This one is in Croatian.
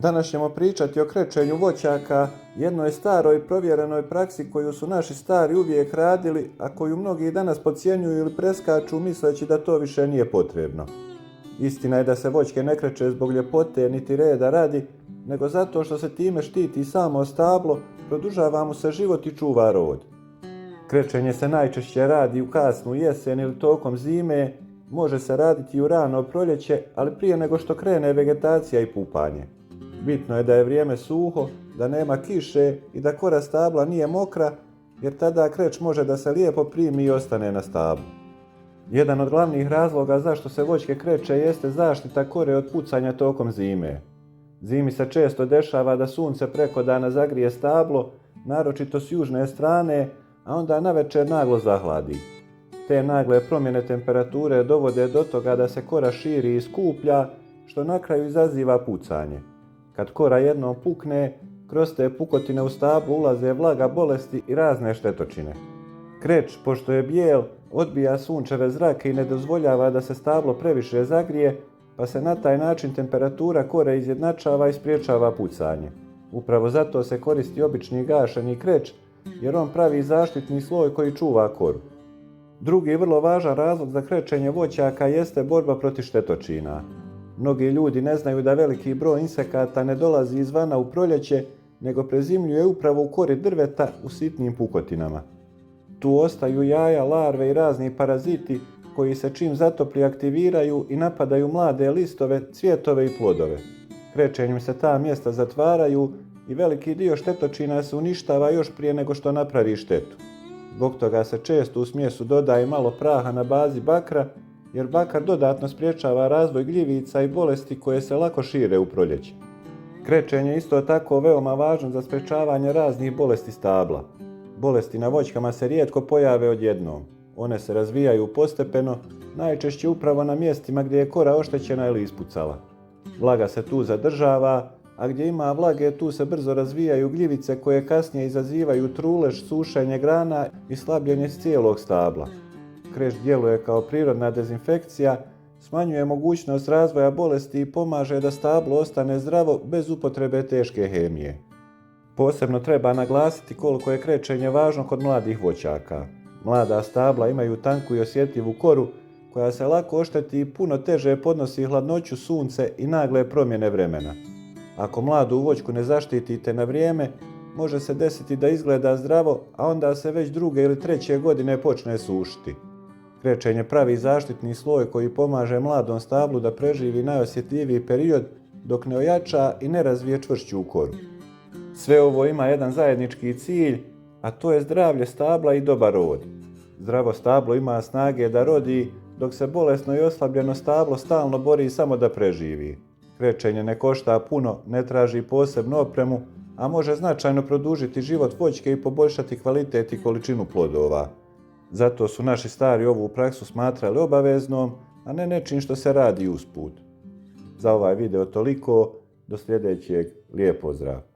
Danas ćemo pričati o krečenju voćaka, jednoj staroj provjerenoj praksi koju su naši stari uvijek radili, a koju mnogi danas podcjenjuju ili preskaču misleći da to više nije potrebno. Istina je da se voćke ne kreće zbog ljepote niti reda radi, nego zato što se time štiti samo stablo, produžava mu se život i čuva rod. Krečenje se najčešće radi u kasnu jesen ili tokom zime, može se raditi i u rano proljeće, ali prije nego što krene vegetacija i pupanje. Bitno je da je vrijeme suho, da nema kiše i da kora stabla nije mokra, jer tada kreć može da se lijepo primi i ostane na stablu. Jedan od glavnih razloga zašto se voćke kreće jeste zaštita kore od pucanja tokom zime. Zimi se često dešava da sunce preko dana zagrije stablo, naročito s južne strane, a onda navečer naglo zahladi. Te nagle promjene temperature dovode do toga da se kora širi i skuplja, što na kraju izaziva pucanje. Kad kora jednom pukne, kroz te pukotine u stablu ulaze vlaga, bolesti i razne štetočine. Kreć, pošto je bijel, odbija sunčeve zrake i ne dozvoljava da se stablo previše zagrije, pa se na taj način temperatura kore izjednačava i spriječava pucanje. Upravo zato se koristi obični gašeni kreć, jer on pravi zaštitni sloj koji čuva koru. Drugi vrlo važan razlog za krečenje voćaka jeste borba protiv štetočina. Mnogi ljudi ne znaju da veliki broj insekata ne dolazi izvana u proljeće, nego prezimljuje upravo u kori drveta u sitnim pukotinama. Tu ostaju jaja, larve i razni paraziti koji se čim zatopli aktiviraju i napadaju mlade listove, cvjetove i plodove. Krečenjem se ta mjesta zatvaraju i veliki dio štetočina se uništava još prije nego što napravi štetu. Zbog toga se često u smjesu dodaje malo praha na bazi bakra, jer bakar dodatno spriječava razvoj gljivica i bolesti koje se lako šire u proljeće. Krečenje je isto tako veoma važno za sprječavanje raznih bolesti stabla. Bolesti na voćkama se rijetko pojave odjednom. One se razvijaju postepeno, najčešće upravo na mjestima gdje je kora oštećena ili ispucala. Vlaga se tu zadržava, a gdje ima vlage tu se brzo razvijaju gljivice koje kasnije izazivaju trulež, sušenje grana i slabljenje cijelog stabla. Kreć djeluje kao prirodna dezinfekcija, smanjuje mogućnost razvoja bolesti i pomaže da stablo ostane zdravo bez upotrebe teške hemije. Posebno treba naglasiti koliko je krečenje važno kod mladih voćaka. Mlada stabla imaju tanku i osjetljivu koru koja se lako ošteti i puno teže podnosi hladnoću, sunce i nagle promjene vremena. Ako mladu voćku ne zaštitite na vrijeme, može se desiti da izgleda zdravo, a onda se već druge ili treće godine počne sušiti. Krečenje pravi zaštitni sloj koji pomaže mladom stablu da preživi najosjetljiviji period dok ne ojača i ne razvije čvršću koru. Sve ovo ima jedan zajednički cilj, a to je zdravlje stabla i dobar rod. Zdravo stablo ima snage da rodi, dok se bolesno i oslabljeno stablo stalno bori samo da preživi. Krečenje ne košta puno, ne traži posebnu opremu, a može značajno produžiti život voćke i poboljšati kvalitet i količinu plodova. Zato su naši stari ovu praksu smatrali obaveznom, a ne nečim što se radi usput. Za ovaj video toliko, do sljedećeg, lijep pozdrav!